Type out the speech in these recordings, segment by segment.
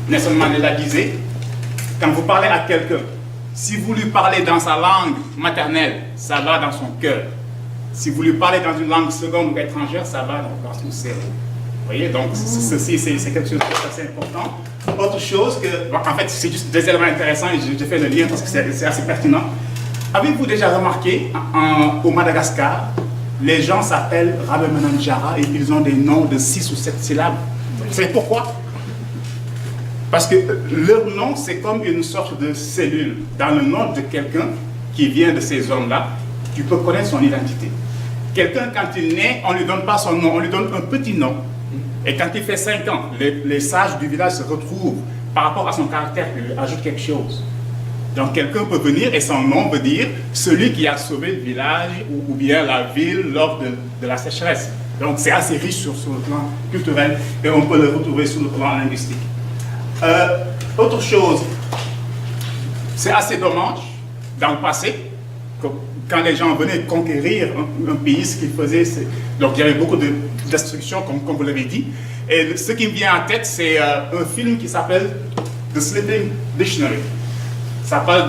Nelson Mandela disait, quand vous parlez à quelqu'un, si vous lui parlez dans sa langue maternelle, ça va dans son cœur. Si vous lui parlez dans une langue seconde ou étrangère, ça va dans son cerveau. Vous voyez, donc ceci, c'est quelque chose d'assez important. Autre chose que, en fait, c'est juste des éléments intéressants et je fais le lien parce que c'est assez pertinent. Avez-vous déjà remarqué, au Madagascar, les gens s'appellent Rabemananjara et ils ont des noms de 6 ou 7 syllabes. Vous savez pourquoi? Parce que leur nom, c'est comme une sorte de cellule. Dans le nom de quelqu'un qui vient de ces zones-là, tu peux connaître son identité. Quelqu'un, quand il naît, on ne lui donne pas son nom, on lui donne un petit nom. Et quand il fait 5 ans, les sages du village se retrouvent par rapport à son caractère, ils lui ajoutent quelque chose. Donc quelqu'un peut venir et son nom veut dire celui qui a sauvé le village ou bien la ville lors de la sécheresse. Donc c'est assez riche sur le plan culturel et on peut le retrouver sur le plan linguistique. Autre chose, c'est assez dommage dans le passé, quand les gens venaient conquérir un pays, ce qu'ils faisaient, donc il y avait beaucoup de destruction, comme vous l'avez dit. Et ce qui me vient en tête, c'est un film qui s'appelle The Sleeping Dictionary. Ça parle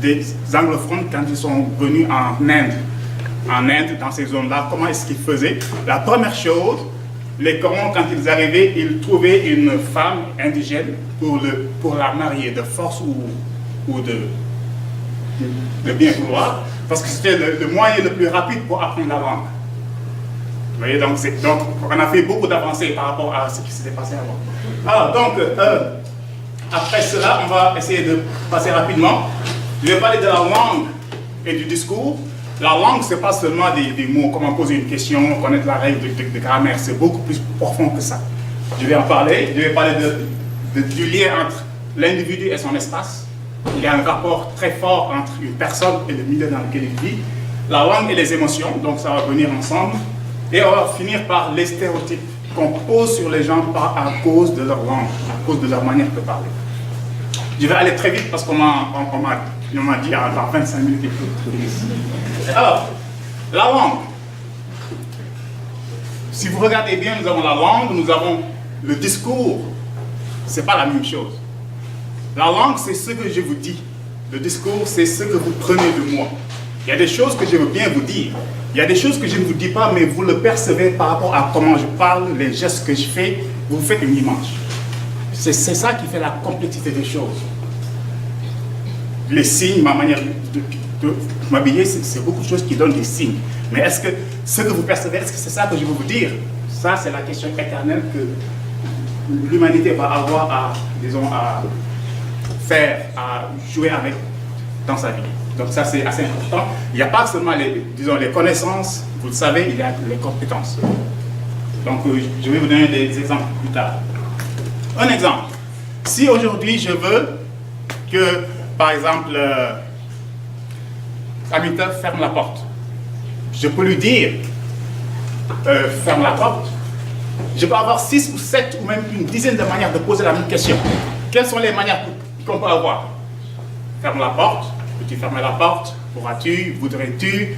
des anglophones quand ils sont venus en Inde, dans ces zones-là, comment est-ce qu'ils faisaient. La première chose, les Corans, quand ils arrivaient, ils trouvaient une femme indigène pour la marier de force ou de bien vouloir, parce que c'était le moyen le plus rapide pour apprendre la langue. Vous voyez, donc on a fait beaucoup d'avancées par rapport à ce qui s'était passé avant. Alors, donc, après cela, on va essayer de passer rapidement. Je vais parler de la langue et du discours. La langue, ce n'est pas seulement des mots, comment poser une question, connaître la règle de grammaire, c'est beaucoup plus profond que ça. Je vais en parler, je vais parler du lien entre l'individu et son espace. Il y a un rapport très fort entre une personne et le milieu dans lequel il vit. La langue et les émotions, donc ça va venir ensemble. Et on va finir par les stéréotypes qu'on pose sur les gens à cause de leur langue, à cause de leur manière de parler. Je vais aller très vite parce qu'on m'a dit dans 25 minutes il faut. Alors, la langue. Si vous regardez bien, nous avons la langue, nous avons le discours. Ce n'est pas la même chose. La langue, c'est ce que je vous dis. Le discours, c'est ce que vous prenez de moi. Il y a des choses que je veux bien vous dire. Il y a des choses que je ne vous dis pas, mais vous le percevez par rapport à comment je parle, les gestes que je fais. Vous faites une image. C'est ça qui fait la complexité des choses. Les signes, ma manière de m'habiller, c'est beaucoup de choses qui donnent des signes. Mais est-ce que ce que vous percevez, est-ce que c'est ça que je veux vous dire? Ça, c'est la question éternelle que l'humanité va avoir à faire, à jouer avec dans sa vie. Donc ça, c'est assez important. Il n'y a pas seulement les connaissances, vous le savez, il y a les compétences. Donc je vais vous donner des exemples plus tard. Un exemple. Si aujourd'hui je veux que, par exemple, Amita ferme la porte, je peux lui dire ferme la porte. Je peux avoir 6 ou 7 ou même une dizaine de manières de poser la même question. Quelles sont les manières qu'on peut avoir? Ferme la porte. Peux-tu fermer la porte? Pourras-tu? Voudrais-tu?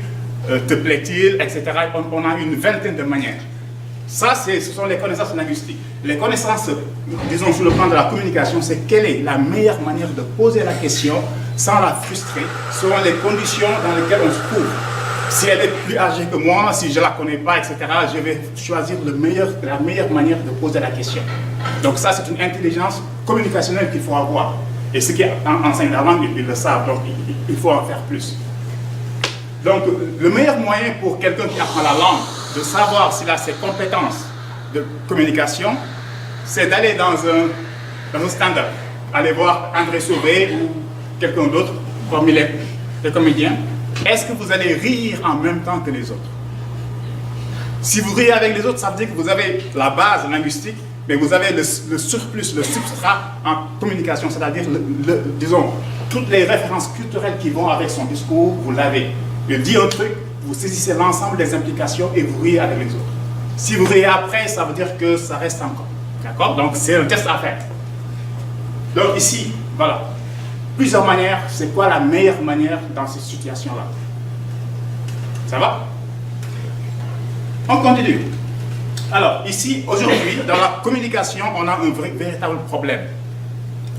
Te plaît-il? Etc. On a une vingtaine de manières. Ça, ce sont les connaissances linguistiques. Les connaissances, disons, sur le plan de la communication, c'est quelle est la meilleure manière de poser la question sans la frustrer, selon les conditions dans lesquelles on se trouve. Si elle est plus âgée que moi, si je ne la connais pas, etc., je vais choisir la meilleure manière de poser la question. Donc ça, c'est une intelligence communicationnelle qu'il faut avoir. Et ceux qui enseignent la langue, ils le savent, donc il faut en faire plus. Donc, le meilleur moyen pour quelqu'un qui apprend la langue de savoir s'il a ses compétences de communication, c'est d'aller dans un stand-up, aller voir André Sauvé ou quelqu'un d'autre parmi les comédiens. Est-ce que vous allez rire en même temps que les autres? Si vous riez avec les autres, ça veut dire que vous avez la base linguistique, mais vous avez le surplus, le substrat en communication, c'est-à-dire, disons, toutes les références culturelles qui vont avec son discours, vous l'avez. Il dit un truc, vous saisissez l'ensemble des implications et vous riez avec les autres. Si vous riez après, ça veut dire que ça reste encore. D'accord? Donc, c'est un test à faire. Donc, ici, voilà. Plusieurs manières. C'est quoi la meilleure manière dans ces situations-là? Ça va? On continue. Alors, ici, aujourd'hui, dans la communication, on a un véritable problème.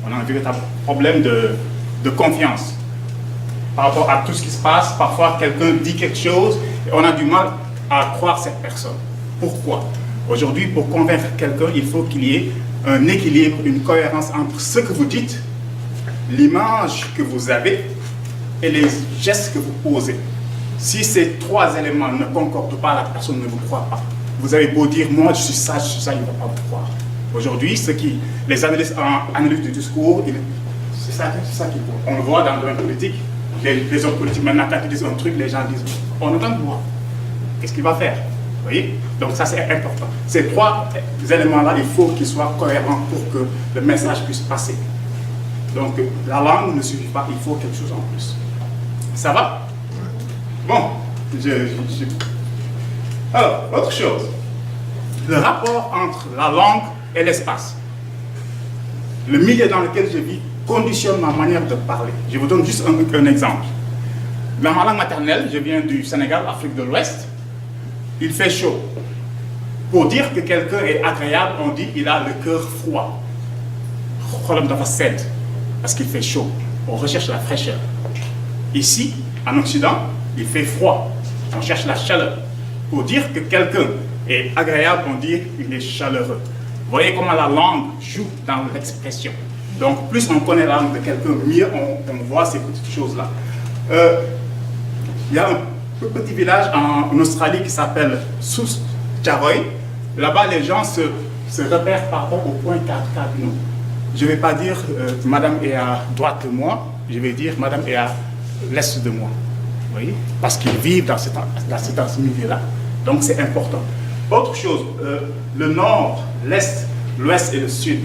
On a un véritable problème de confiance par rapport à tout ce qui se passe. Parfois, quelqu'un dit quelque chose et on a du mal à croire cette personne. Pourquoi? Aujourd'hui, pour convaincre quelqu'un, il faut qu'il y ait un équilibre, une cohérence entre ce que vous dites, l'image que vous avez et les gestes que vous posez. Si ces trois éléments ne concordent pas, la personne ne vous croit pas. Vous avez beau dire, moi je suis ça, il ne va pas vous croire. Aujourd'hui, les analystes du discours, c'est ça qui voit. On le voit dans le domaine politique. Les hommes politiques, maintenant, quand ils disent un truc, les gens disent, on entend de moi. Qu'est-ce qu'il va faire? Vous voyez? Donc ça, c'est important. Ces trois éléments-là, il faut qu'ils soient cohérents pour que le message puisse passer. Donc, la langue ne suffit pas, il faut quelque chose en plus. Ça va? Bon, alors, autre chose. Le rapport entre la langue et l'espace. Le milieu dans lequel je vis conditionne ma manière de parler. Je vous donne juste un exemple. Dans ma langue maternelle, je viens du Sénégal, Afrique de l'Ouest, il fait chaud. Pour dire que quelqu'un est agréable, on dit qu'il a le cœur froid. Parce qu'il fait chaud. On recherche la fraîcheur. Ici, en Occident, il fait froid. On cherche la chaleur. Pour dire que quelqu'un est agréable, on dit qu'il est chaleureux. Vous voyez comment la langue joue dans l'expression. Donc, plus on connaît la langue de quelqu'un, mieux on voit ces petites choses-là. Il y a un petit village en Australie qui s'appelle South Charoy. Là-bas, les gens se repèrent par rapport au point cardinaux. Je ne vais pas dire madame est à droite de moi, je vais dire madame est à l'est de moi. Vous voyez? Parce qu'ils vivent dans ce milieu-là. Donc, c'est important. Autre chose, le nord, l'est, l'ouest et le sud.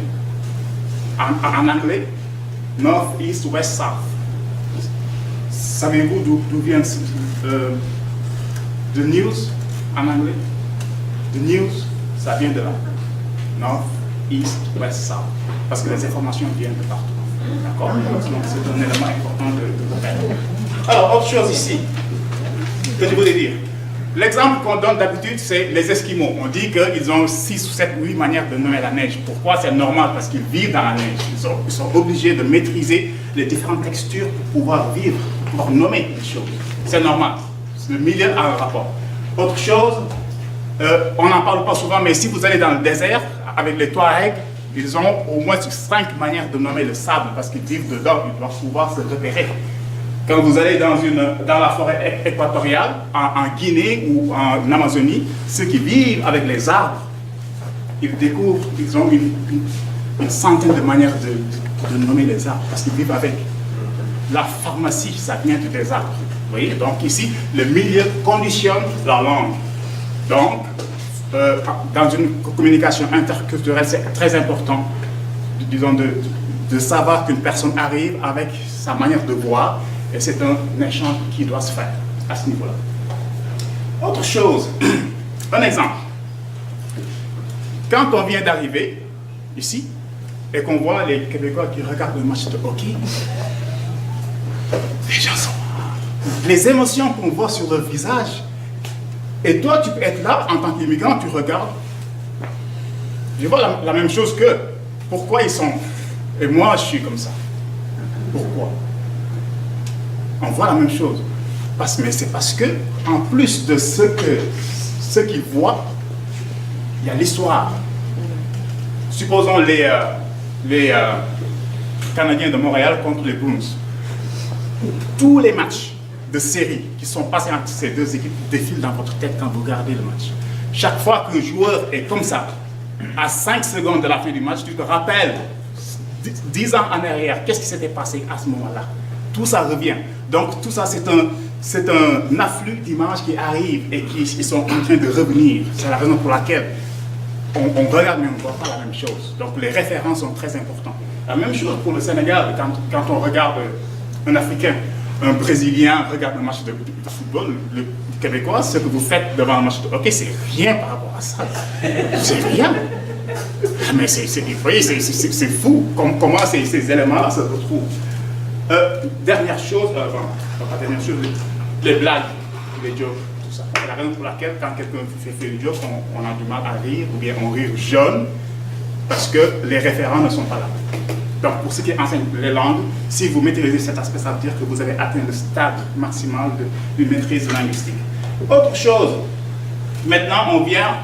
En anglais, north, east, west, south. Savez-vous d'où vient the news en anglais? The news, ça vient de là. North, east, west, south. Parce que les informations viennent de partout. D'accord? Donc, c'est un élément important de faire. Alors, autre chose ici, que je voulais dire. L'exemple qu'on donne d'habitude, c'est les Esquimaux. On dit qu'ils ont 6 ou 7 ou 8 manières de nommer la neige. Pourquoi? C'est normal, parce qu'ils vivent dans la neige. Ils sont obligés de maîtriser les différentes textures pour pouvoir vivre, pour pouvoir nommer les choses. C'est normal. Le milieu a un rapport. Autre chose, on n'en parle pas souvent, mais si vous allez dans le désert, avec les Touaregs, ils ont au moins 5 manières de nommer le sable, parce qu'ils vivent dedans, ils doivent pouvoir se repérer. Quand vous allez dans la forêt équatoriale, en Guinée ou en Amazonie, ceux qui vivent avec les arbres, ils découvrent qu'ils ont une centaine de manières de nommer les arbres, parce qu'ils vivent avec. La pharmacie, ça vient des arbres. Vous voyez? Donc ici, le milieu conditionne la langue. Donc, dans une communication interculturelle, c'est très important, disons, de savoir qu'une personne arrive avec sa manière de voir, et c'est un échange qui doit se faire à ce niveau-là. Autre chose, un exemple. Quand on vient d'arriver ici, et qu'on voit les Québécois qui regardent le match de hockey, les gens sont... Les émotions qu'on voit sur leur visage, et toi, tu peux être là, en tant qu'immigrant, tu regardes. Je vois la même chose qu'eux. Pourquoi ils sont... Et moi, je suis comme ça. Pourquoi? On voit la même chose. Mais c'est parce que, en plus de ce qu'ils voient, il y a l'histoire. Supposons les Canadiens de Montréal contre les Bruins. Tous les matchs de série qui sont passés entre ces deux équipes défilent dans votre tête quand vous regardez le match. Chaque fois qu'un joueur est comme ça, à 5 secondes de la fin du match, tu te rappelles 10 ans en arrière, qu'est-ce qui s'était passé à ce moment-là? Tout ça revient. Donc tout ça, c'est un afflux d'images qui arrivent et qui sont en train de revenir. C'est la raison pour laquelle on regarde mais on ne voit pas la même chose. Donc les références sont très importantes. La même chose pour le Sénégal, quand on regarde un Africain, un Brésilien regarde un match de football, le Québécois, ce que vous faites devant un match de hockey, c'est rien par rapport à ça. C'est rien. Mais vous voyez, c'est fou comment ces éléments-là se retrouvent. Dernière chose, pas dernière chose, les blagues, les jokes, tout ça. C'est la raison pour laquelle, quand quelqu'un fait une joke, on a du mal à rire, ou bien on rire jaune, parce que les référents ne sont pas là. Donc, pour ceux qui enseignent les langues, si vous maîtrisez cet aspect, ça veut dire que vous avez atteint le stade maximal de maîtrise linguistique. Autre chose, maintenant on vient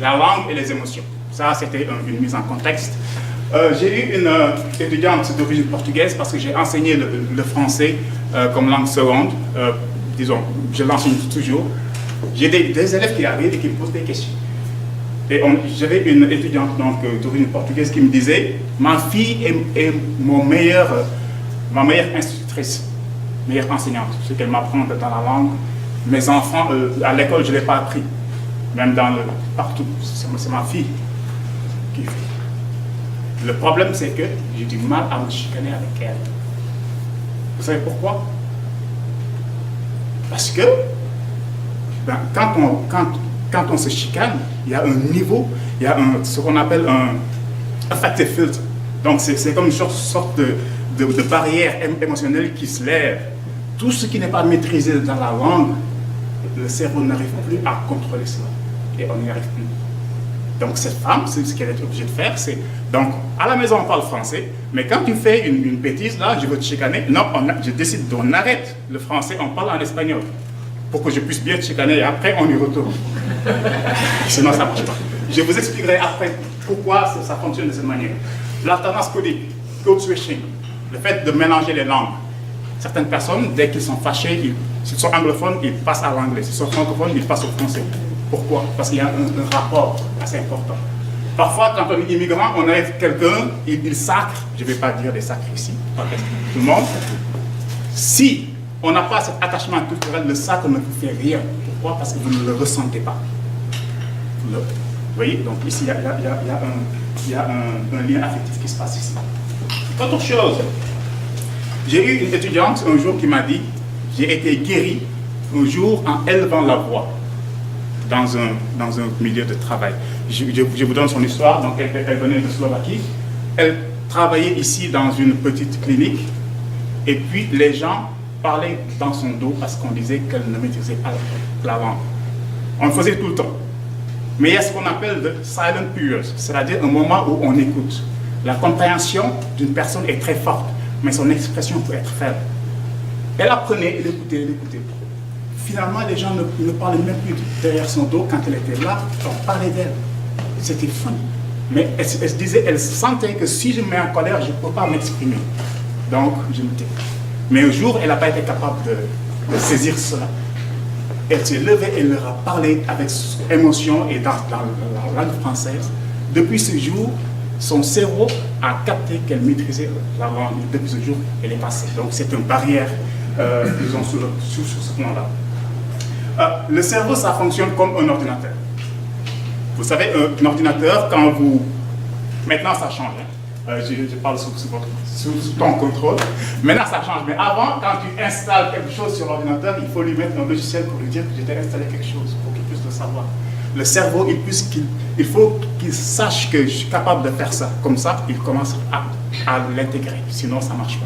la langue et les émotions. Ça, c'était une mise en contexte. J'ai eu une étudiante d'origine portugaise parce que j'ai enseigné le français comme langue seconde. Disons, je l'enseigne toujours. J'ai des élèves qui arrivent et qui me posent des questions. Et j'avais une étudiante d'origine portugaise qui me disait « Ma fille est ma meilleure institutrice, meilleure enseignante, ce qu'elle m'apprend dans la langue. Mes enfants, à l'école, je ne l'ai pas appris, même partout, c'est ma fille qui fait. Le problème, c'est que j'ai du mal à me chicaner avec elle. Vous savez pourquoi? Parce que quand on se chicane, il y a un niveau, il y a ce qu'on appelle un affective filter. Donc c'est comme une sorte de barrière émotionnelle qui se lève. Tout ce qui n'est pas maîtrisé dans la langue, le cerveau n'arrive plus à contrôler cela. Et on n'y arrive plus. Donc cette femme, ce qu'elle est obligée de faire, c'est... Donc, à la maison, on parle français, mais quand tu fais une bêtise, là, je veux te chicaner, non, je décide qu'on arrête le français, on parle en espagnol, pour que je puisse bien te chicaner, et après, on y retourne. Sinon, ça ne marche pas. Je vous expliquerai après pourquoi ça fonctionne de cette manière. L'alternance codique, code switching, le fait de mélanger les langues. Certaines personnes, dès qu'ils sont fâchés, s'ils sont anglophones, ils passent à l'anglais. S'ils sont francophones, ils passent au français. Pourquoi? Parce qu'il y a un rapport assez important. Parfois, quand on est immigrant, on arrive quelqu'un, il sacre, je ne vais pas dire des sacres ici, tout le monde. Si on n'a pas cet attachement culturel, le sacre ne vous fait rien. Pourquoi? Parce que vous ne le ressentez pas. Vous voyez? Donc ici, il y a un lien affectif qui se passe ici. Autre chose, j'ai eu une étudiante un jour qui m'a dit, j'ai été guérie un jour en élevant la voix dans un milieu de travail. Je vous donne son histoire. Donc elle venait de Slovaquie. Elle travaillait ici dans une petite clinique. Et puis les gens parlaient dans son dos parce qu'on disait qu'elle ne maîtrisait pas la langue. On le faisait tout le temps. Mais il y a ce qu'on appelle le silent period, c'est-à-dire un moment où on écoute. La compréhension d'une personne est très forte, mais son expression peut être faible. Elle apprenait, elle écoutait, elle écoutait. Finalement, les gens ne parlaient même plus derrière son dos. Quand elle était là, on parlait d'elle. C'était fun. Mais elle se disait, elle sentait que si je me mets en colère, je ne peux pas m'exprimer. Donc, je me tais. Mais un jour, elle n'a pas été capable de saisir cela. Elle s'est levée, elle leur a parlé avec émotion et dans la langue française. Depuis ce jour, son cerveau a capté qu'elle maîtrisait la langue. Depuis ce jour, elle est passée. Donc, c'est une barrière, disons, sur ce plan-là. Le cerveau, ça fonctionne comme un ordinateur. Vous savez, un ordinateur, quand vous... Maintenant, ça change. Hein. Je parle sous ton contrôle. Maintenant, ça change. Mais avant, quand tu installes quelque chose sur l'ordinateur, il faut lui mettre un logiciel pour lui dire que j'ai installé quelque chose, pour qu'il puisse le savoir. Le cerveau, il faut qu'il sache que je suis capable de faire ça. Comme ça, il commence à l'intégrer. Sinon, ça ne marche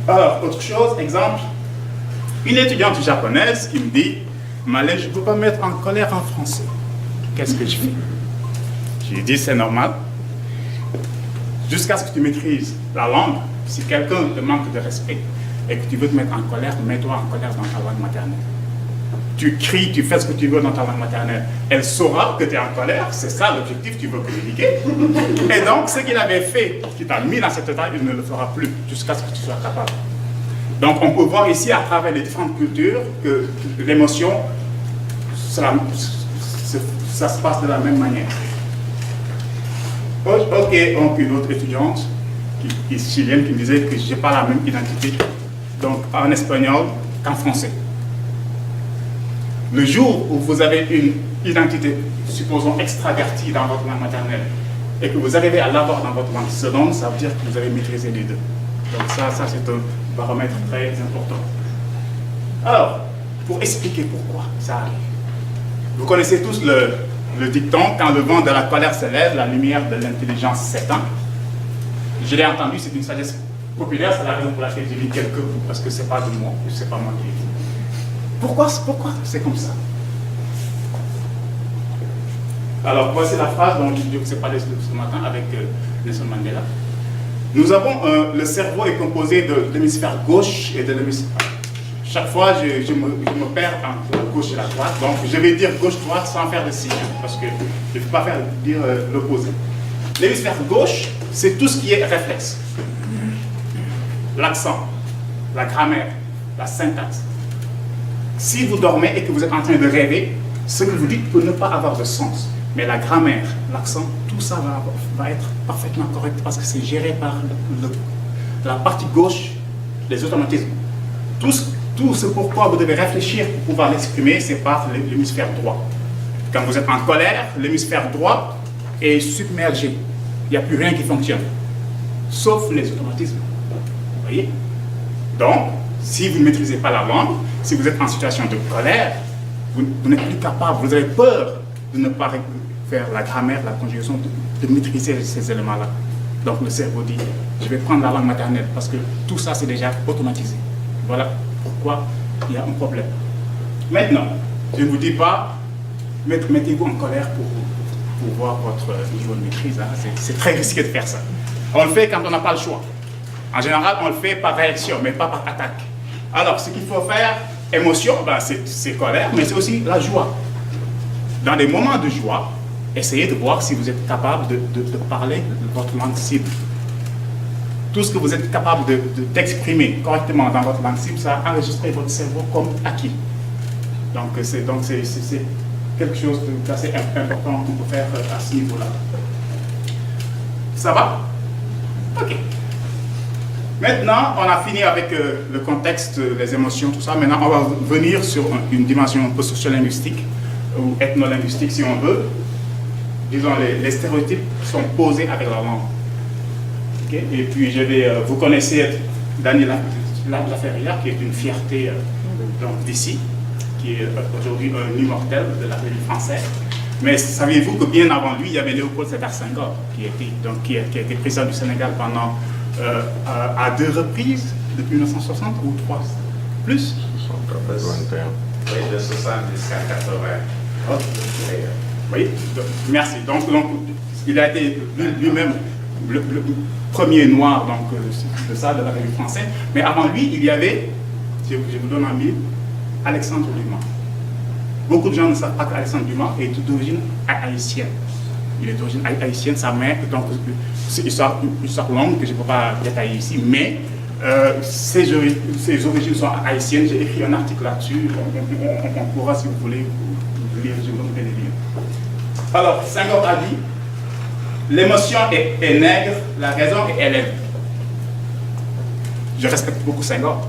pas. Alors, autre chose, exemple. Une étudiante japonaise qui me dit « Malais, je ne peux pas me mettre en colère en français. Qu'est-ce que je fais ?» Je lui dis « C'est normal. Jusqu'à ce que tu maîtrises la langue, si quelqu'un te manque de respect et que tu veux te mettre en colère, mets-toi en colère dans ta langue maternelle. Tu cries, tu fais ce que tu veux dans ta langue maternelle. Elle saura que tu es en colère, c'est ça l'objectif, tu veux communiquer. Et donc, ce qu'il avait fait, qui t'a mis dans cet état, il ne le fera plus jusqu'à ce que tu sois capable. Donc, on peut voir ici, à travers les différentes cultures, que l'émotion, ça se passe de la même manière. Ok, donc une autre étudiante, qui est chilienne, qui me disait que je n'ai pas la même identité, donc en espagnol qu'en français. Le jour où vous avez une identité, supposons extravertie dans votre langue maternelle, et que vous arrivez à l'avoir dans votre langue seconde, ça veut dire que vous avez maîtrisé les deux. Donc ça c'est un baromètre très important. Alors, pour expliquer pourquoi ça arrive. Vous connaissez tous le dicton, quand le vent de la colère se lève, la lumière de l'intelligence s'éteint. Je l'ai entendu, c'est une sagesse populaire, c'est la raison pour laquelle j'ai dit quelques mots, parce que ce n'est pas de moi, c'est pas moi qui l'ai dit. Pourquoi c'est comme ça? Alors, voici la phrase dont je vous ai parlé ce matin avec Nelson Mandela. Nous avons, le cerveau est composé de l'hémisphère gauche et de l'hémisphère... Chaque fois, je me perds entre la gauche et la droite, donc je vais dire gauche-droite sans faire de signe, parce que je ne peux pas dire l'opposé. L'hémisphère gauche, c'est tout ce qui est réflexe. L'accent, la grammaire, la syntaxe. Si vous dormez et que vous êtes en train de rêver, ce que vous dites peut ne pas avoir de sens. Mais la grammaire, l'accent, tout ça va être parfaitement correct parce que c'est géré par la partie gauche, les automatismes. Tout ce pourquoi vous devez réfléchir pour pouvoir l'exprimer, c'est par l'hémisphère droit. Quand vous êtes en colère, l'hémisphère droit est submergé. Il n'y a plus rien qui fonctionne, sauf les automatismes. Vous voyez? Donc, si vous ne maîtrisez pas la langue, si vous êtes en situation de colère, vous n'êtes plus capable, vous avez peur de ne pas faire la grammaire, la conjugaison, de maîtriser ces éléments-là. Donc le cerveau dit, je vais prendre la langue maternelle parce que tout ça c'est déjà automatisé. Voilà pourquoi il y a un problème. Maintenant, je ne vous dis pas, mettez-vous en colère pour voir votre niveau de maîtrise. Hein. C'est très risqué de faire ça. On le fait quand on n'a pas le choix. En général, on le fait par réaction, mais pas par attaque. Alors, ce qu'il faut faire, émotion, ben, c'est colère, mais c'est aussi la joie. Dans des moments de joie, essayez de voir si vous êtes capable de parler votre langue cible. Tout ce que vous êtes capable d'exprimer correctement dans votre langue cible, ça a enregistré votre cerveau comme acquis. Donc c'est quelque chose d'assez important qu'on peut faire à ce niveau-là. Ça va? Ok. Maintenant, on a fini avec le contexte, les émotions, tout ça. Maintenant, on va venir sur une dimension un peu sociolinguistique ou ethnolinguistique, si on veut. Disons, les stéréotypes sont posés avec la langue. Okay? Et puis, vous connaissez Daniel Laferrière, qui est une fierté d'ici, qui est aujourd'hui un immortel de la République française. Mais saviez-vous que bien avant lui, il y avait Léopold Sédar Senghor, qui a été président du Sénégal pendant à 2 reprises, depuis 1960 ou 3 plus 21. Oui, de 70 à 80. Oh. Oui, merci. Donc, il a été lui-même le premier noir de ça, de la République française. Mais avant lui, il y avait, je vous donne un mille, Alexandre Dumas. Beaucoup de gens ne savent pas qu'Alexandre Dumas est d'origine haïtienne. Il est d'origine haïtienne, sa mère, donc c'est une histoire longue que je ne peux pas détailler ici, mais ses origines sont haïtiennes. J'ai écrit un article là-dessus, on pourra, si vous voulez, lire, je vous donnerai les liens. Alors, Senghor a dit, l'émotion est nègre, la raison est hélène. Je respecte beaucoup Senghor.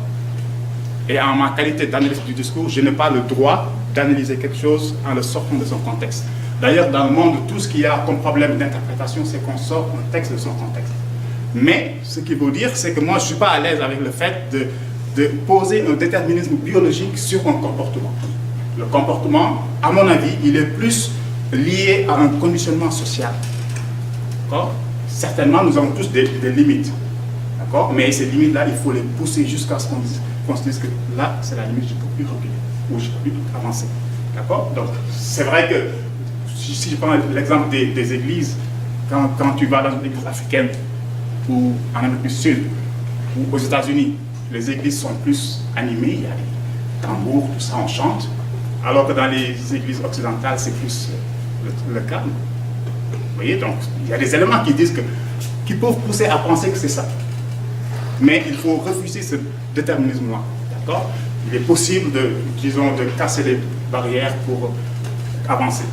Et en ma qualité d'analyste du discours, je n'ai pas le droit d'analyser quelque chose en le sortant de son contexte. D'ailleurs, dans le monde, tout ce qu'il y a comme problème d'interprétation, c'est qu'on sort un texte de son contexte. Mais ce qu'il faut dire, c'est que moi, je ne suis pas à l'aise avec le fait de poser un déterminisme biologique sur un comportement. Le comportement, à mon avis, il est plus lié à un conditionnement social. D'accord? Certainement, nous avons tous des limites. D'accord? Mais ces limites-là, il faut les pousser jusqu'à ce qu'on se dise que là, c'est la limite, je ne peux plus reculer ou je ne peux plus avancer. D'accord? Donc, c'est vrai que si je prends l'exemple des églises, quand tu vas dans une église africaine ou en Amérique du Sud ou aux États-Unis, les églises sont plus animées, il y a des tambours, tout ça, on chante, alors que dans les églises occidentales, c'est plus le calme. Vous voyez, donc il y a des éléments qui peuvent pousser à penser que c'est ça. Mais il faut refuser ce déterminisme-là. D'accord? Il est possible de casser les barrières pour avancer.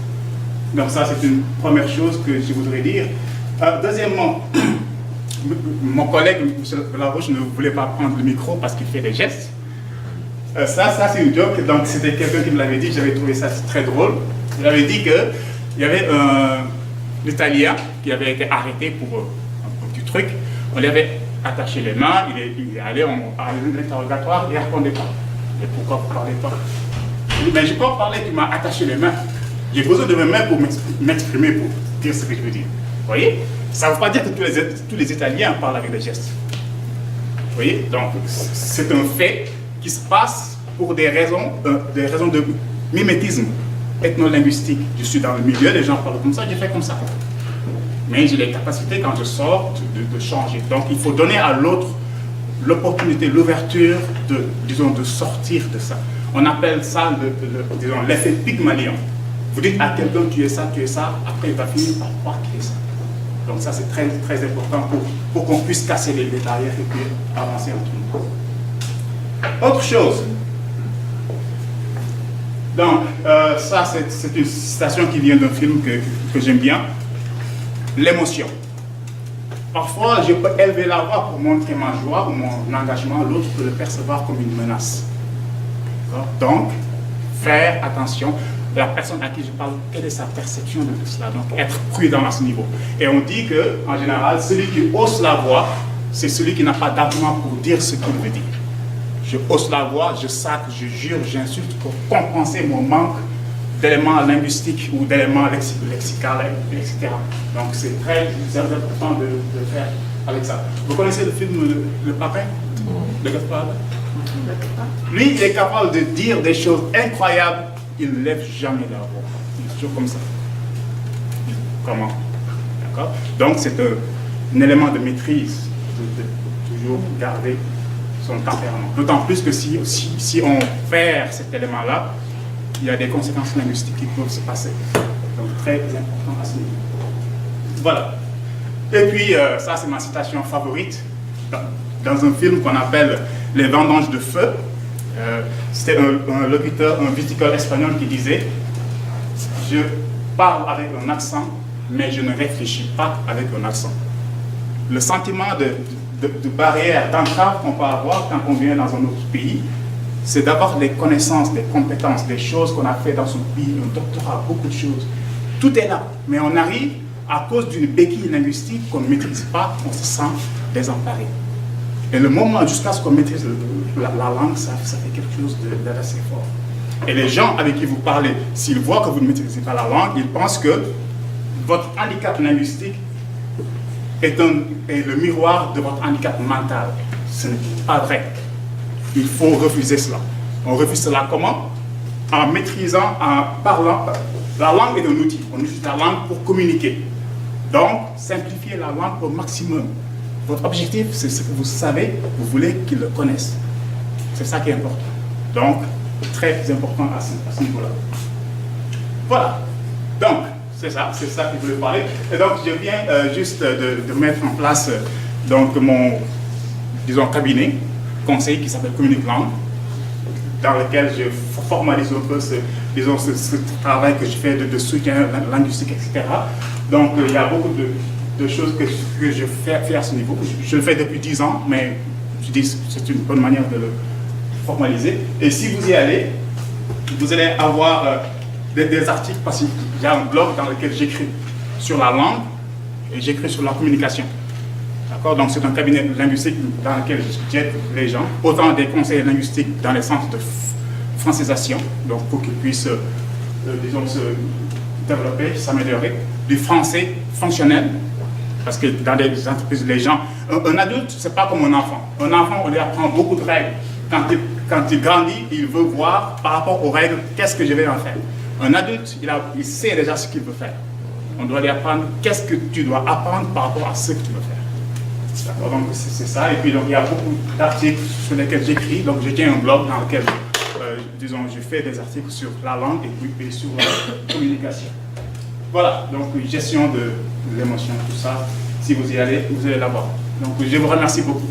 Donc ça, c'est une première chose que je voudrais dire. Deuxièmement, mon collègue, M. Laroche, ne voulait pas prendre le micro parce qu'il fait des gestes. Ça c'est une joke. Donc c'était quelqu'un qui me l'avait dit, j'avais trouvé ça très drôle. Il avait dit qu'il y avait un Italien qui avait été arrêté pour un petit truc. On lui avait attaché les mains, il est allé à l'interrogatoire, il ne répondait pas. Et pourquoi vous ne parlez pas? Il dit, mais je peux parler, tu m'as attaché les mains. J'ai besoin de mes mains pour m'exprimer, pour dire ce que je veux dire. Vous voyez? Ça ne veut pas dire que tous les Italiens parlent avec des gestes. Vous voyez? Donc, c'est un fait qui se passe pour des raisons de mimétisme ethno-linguistique. Je suis dans le milieu, les gens parlent comme ça, je fais comme ça. mais j'ai les capacités quand je sors de changer. Donc il faut donner à l'autre l'opportunité, l'ouverture de sortir de ça. On appelle ça l'effet Pygmalion. Vous dites à quelqu'un tu es ça, après il va finir par croire qu'il est ça. Donc ça c'est très, très important pour qu'on puisse casser les barrières et puis avancer entre nous. Autre chose. Donc ça c'est une citation qui vient d'un film que j'aime bien. L'émotion. Parfois je peux élever la voix pour montrer ma joie ou mon engagement, l'autre peut le percevoir comme une menace. Donc, faire attention. La personne à qui je parle, quelle est sa perception de tout cela? Donc, être prudent à ce niveau. Et on dit que, en général, celui qui hausse la voix, c'est celui qui n'a pas d'argument pour dire ce qu'il veut dire. Je hausse la voix, je sacre, je jure, j'insulte pour compenser mon manque d'éléments linguistiques ou d'éléments lexicaux, etc. Donc, c'est très important de faire avec ça. Vous connaissez le film Le Papin de Gaspard? Lui, il est capable de dire des choses incroyables. Il ne lève jamais la voix. Il est toujours comme ça. Comment? D'accord? Donc, c'est un élément de maîtrise de toujours garder son tempérament. D'autant plus que si on perd cet élément-là, il y a des conséquences linguistiques qui peuvent se passer. Donc, très important à ce niveau. Voilà. Et puis, ça, c'est ma citation favorite. Dans un film qu'on appelle Les Vendanges de Feu, c'était un locuteur, un viticole espagnol qui disait « Je parle avec un accent, mais je ne réfléchis pas avec un accent. » Le sentiment de barrière, d'entrave qu'on peut avoir quand on vient dans un autre pays, c'est d'avoir des connaissances, des compétences, des choses qu'on a fait dans son pays, un doctorat, beaucoup de choses. Tout est là, mais on arrive, à cause d'une béquille linguistique qu'on ne maîtrise pas, on se sent désemparé. Et le moment jusqu'à ce qu'on maîtrise la langue, ça fait quelque chose d'assez fort. Et les gens avec qui vous parlez, s'ils voient que vous ne maîtrisez pas la langue, ils pensent que votre handicap linguistique est le miroir de votre handicap mental. Ce n'est pas vrai. Il faut refuser cela. On refuse cela comment? En maîtrisant, en parlant. La langue est un outil. On utilise la langue pour communiquer. Donc, simplifiez la langue au maximum. Votre objectif, c'est ce que vous savez, vous voulez qu'ils le connaissent. C'est ça qui est important. Donc, très important à ce niveau-là. Voilà. Donc, c'est ça que je voulais parler. Et donc, je viens juste de mettre en place donc mon, disons, cabinet, conseil qui s'appelle Communique Langue, dans lequel je formalise un peu ce travail que je fais de soutien linguistique, etc. Donc, il y a beaucoup de choses que je fais à ce niveau. Je le fais depuis 10 ans, mais je dis c'est une bonne manière de le formaliser. Et si vous y allez, vous allez avoir des articles, parce qu'il y a un blog dans lequel j'écris sur la langue et j'écris sur la communication. D'accord? Donc c'est un cabinet linguistique dans lequel j'aide les gens, autant des conseils linguistiques dans les sens de francisation, donc pour qu'ils puissent, disons, se développer, s'améliorer, du français fonctionnel. Parce que dans des entreprises, les gens... Un adulte, c'est pas comme un enfant. Un enfant, on lui apprend beaucoup de règles. Quand il grandit, il veut voir par rapport aux règles, qu'est-ce que je vais en faire. Un adulte, il sait déjà ce qu'il veut faire. On doit lui apprendre qu'est-ce que tu dois apprendre par rapport à ce que tu veux faire. D'accord, donc c'est ça. Et puis donc, il y a beaucoup d'articles sur lesquels j'écris. Donc je tiens un blog dans lequel, disons, je fais des articles sur la langue et sur la communication. Voilà, donc gestion de l'émotion, tout ça. Si vous y allez, vous allez l'avoir. Donc je vous remercie beaucoup.